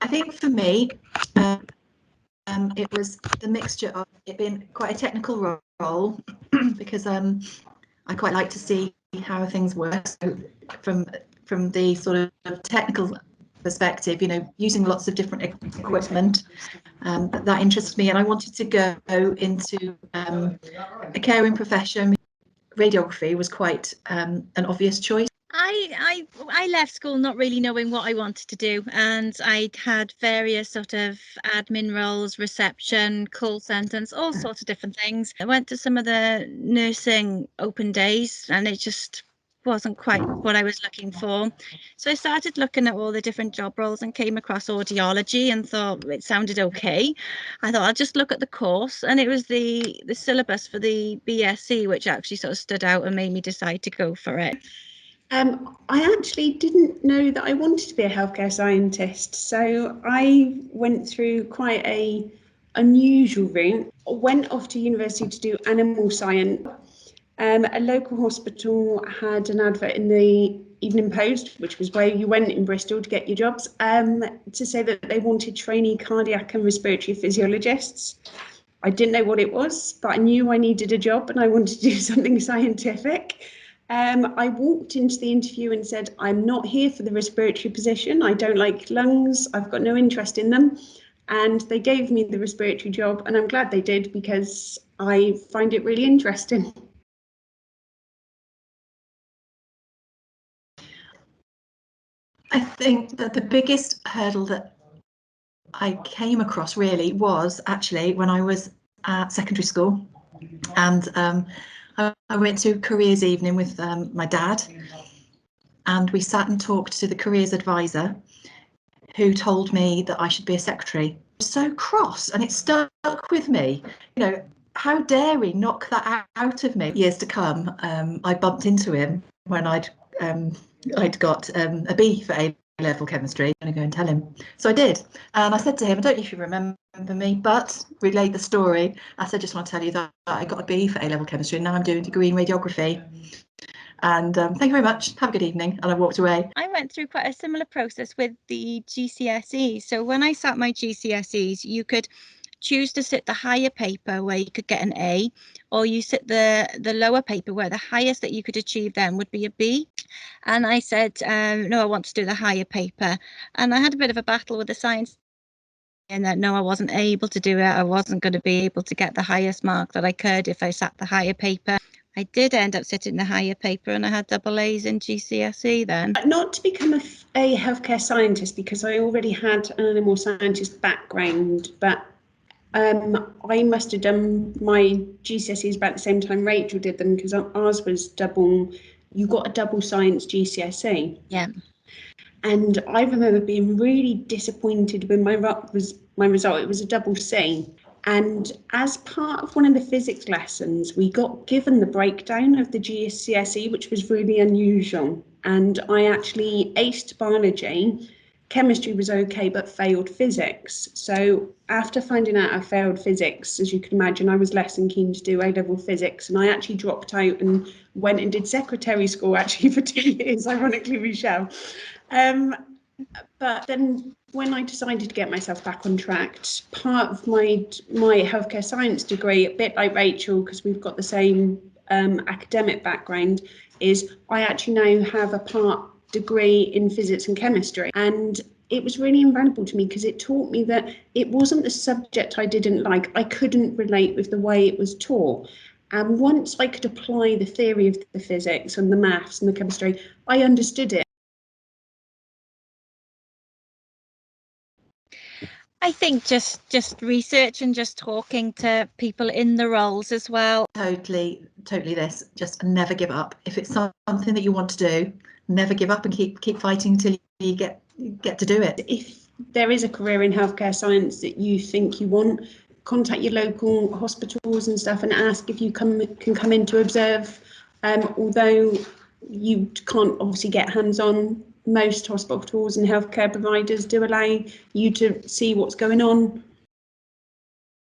I think for me, it was the mixture of it being quite a technical role because I quite like to see how things work. So from the sort of technical perspective, you know, using lots of different equipment, that interests me, and I wanted to go into a caring profession. Radiography was quite an obvious choice. I left school not really knowing what I wanted to do, and I had various sort of admin roles, reception, call centres, all sorts of different things. I went to some of the nursing open days, and it just wasn't quite what I was looking for. So I started looking at all the different job roles and came across audiology and thought it sounded okay. I thought I'll just look at the course, and it was the syllabus for the BSc which actually sort of stood out and made me decide to go for it. I actually didn't know that I wanted to be a healthcare scientist, so I went through quite a unusual route. I went off to university to do animal science. A local hospital had an advert in the Evening Post, which was where you went in Bristol to get your jobs, to say that they wanted trainee cardiac and respiratory physiologists. I didn't know what it was, but I knew I needed a job and I wanted to do something scientific. I walked into the interview and said, I'm not here for the respiratory position. I don't like lungs. I've got no interest in them. And they gave me the respiratory job, and I'm glad they did because I find it really interesting. I think that the biggest hurdle that I came across really was actually when I was at secondary school, and I went to careers evening with my dad, and we sat and talked to the careers advisor, who told me that I should be a secretary. So cross, and it stuck with me. You know, how dare he knock that out of me? Years to come, I bumped into him when I'd got a B for A-level chemistry. I'm going to go and tell him. So I did, and I said to him, I don't know if you remember me, but relayed the story. I said, just want to tell you that I got a B for A-level chemistry, and now I'm doing a degree in radiography. And thank you very much. Have a good evening. And I walked away. I went through quite a similar process with the GCSE. So when I sat my GCSEs, you could choose to sit the higher paper where you could get an A, or you sit the lower paper where the highest that you could achieve then would be a B. And I said, no, I want to do the higher paper. And I had a bit of a battle with the science, and that no, I wasn't able to do it. I wasn't going to be able to get the highest mark that I could if I sat the higher paper. I did end up sitting the higher paper, and I had double A's in GCSE then. Not to become a healthcare scientist, because I already had an animal scientist background, but I must have done my GCSEs about the same time Rachel did them, because ours was double. You got a double science GCSE. Yeah. And I remember being really disappointed when my result. It was a double C. And as part of one of the physics lessons, we got given the breakdown of the GCSE, which was really unusual. And I actually aced biology. Chemistry was okay, but failed physics. So after finding out I failed physics, as you can imagine, I was less than keen to do A-level physics. And I actually dropped out and went and did secretary school actually for 2 years, ironically, Michelle. But then when I decided to get myself back on track, part of my healthcare science degree, a bit like Rachel, because we've got the same academic background, is I actually now have a part degree in physics and chemistry. And it was really invaluable to me because it taught me that it wasn't the subject I didn't like. I couldn't relate with the way it was taught. And once I could apply the theory of the physics and the maths and the chemistry, I understood it. I think just research and just talking to people in the roles as well. Totally this. Just never give up. If it's something that you want to do, never give up and keep fighting until you get to do it. If there is a career in healthcare science that you think you want, contact your local hospitals and stuff and ask if you can come in to observe. Although you can't obviously get hands-on, most hospitals and healthcare providers do allow you to see what's going on